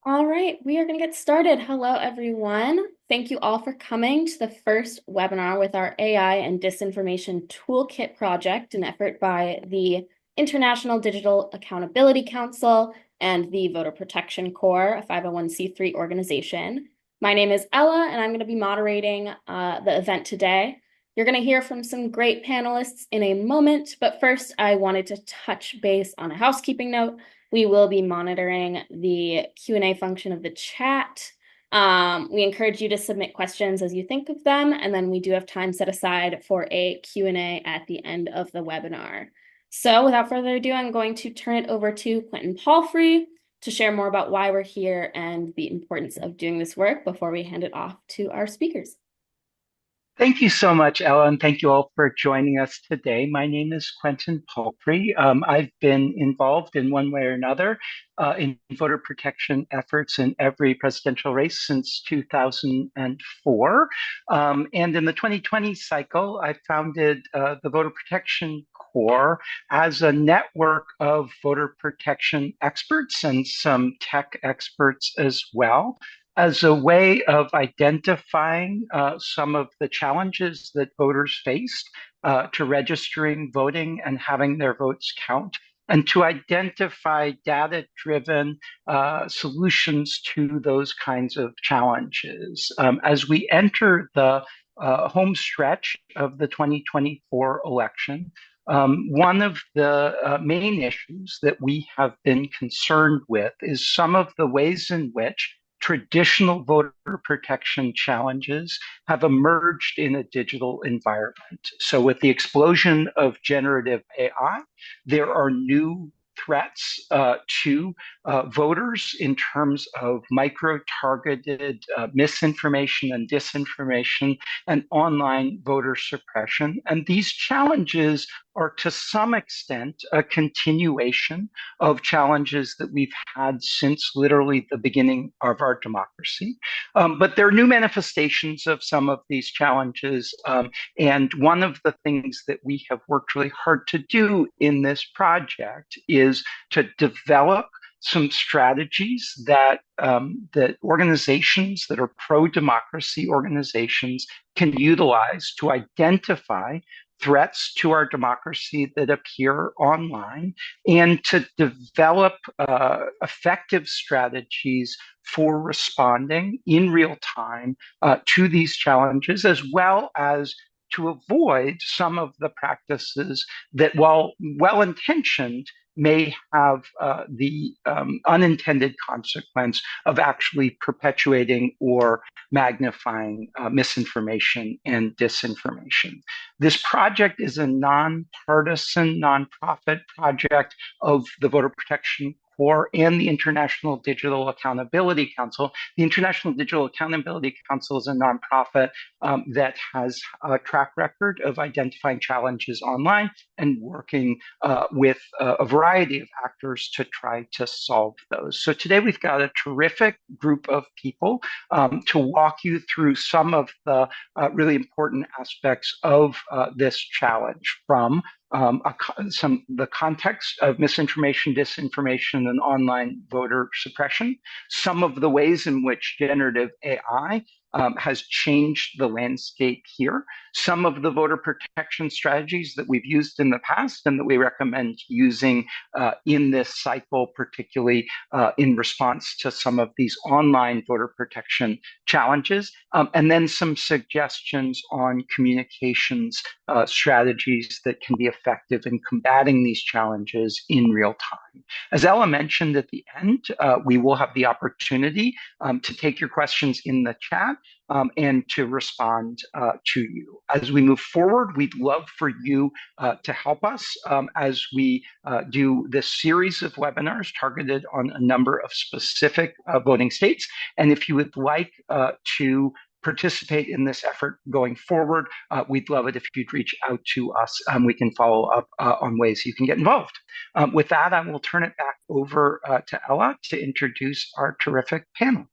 All right, we are going to get started. Hello, everyone. Thank you all for coming to the first webinar with our AI and Disinformation Toolkit project, an effort by the International Digital Accountability Council and the Voter Protection Corps, a 501c3 organization. My name is Ella, and I'm going to be moderating the event today. You're going to hear from some great panelists in a moment, but first I wanted to touch base on a housekeeping note. We will be monitoring the Q&A function of the chat. We encourage you to submit questions as you think of them, and then we do have time set aside for a Q&A at the end of the webinar. So without further ado, I'm going to turn it over to Quentin Palfrey to share more about why we're here and the importance of doing this work before we hand it off to our speakers. Thank you so much, Ella, and thank you all for joining us today. My name is Quentin Palfrey. I've been involved in one way or another in voter protection efforts in every presidential race since 2004. And in the 2020 cycle, I founded the Voter Protection Corps as a network of voter protection experts and some tech experts as well, as a way of identifying some of the challenges that voters faced to registering, voting, and having their votes count, and to identify data-driven solutions to those kinds of challenges. As we enter the home stretch of the 2024 election, one of the main issues that we have been concerned with is some of the ways in which traditional voter protection challenges have emerged in a digital environment. So, with the explosion of generative AI, there are new threats to voters in terms of micro-targeted misinformation and disinformation and online voter suppression. And these challenges are to some extent a continuation of challenges that we've had since literally the beginning of our democracy. But there are new manifestations of some of these challenges. And one of the things that we have worked really hard to do in this project is to develop some strategies that organizations that are pro-democracy organizations can utilize to identify threats to our democracy that appear online, and to develop effective strategies for responding in real time to these challenges, as well as to avoid some of the practices that, while well intentioned, may have the unintended consequence of actually perpetuating or magnifying misinformation and disinformation. This project is a nonpartisan, nonprofit project of the Voter Protection Corps and the International Digital Accountability Council. The International Digital Accountability Council is a nonprofit that has a track record of identifying challenges online and working with a variety of actors to try to solve those. So today we've got a terrific group of people to walk you through some of the really important aspects of this challenge, from the context of misinformation, disinformation, and online voter suppression, some of the ways in which generative AI has changed the landscape here, some of the voter protection strategies that we've used in the past and that we recommend using in this cycle, particularly in response to some of these online voter protection challenges, and then some suggestions on communications strategies that can be effective in combating these challenges in real time. As Ella mentioned at the end, we will have the opportunity to take your questions in the chat and to respond to you. As we move forward, we'd love for you to help us as we do this series of webinars targeted on a number of specific voting states. And if you would like to participate in this effort going forward, we'd love it if you'd reach out to us. We can follow up on ways you can get involved. With that, I will turn it back over to Ella to introduce our terrific panel.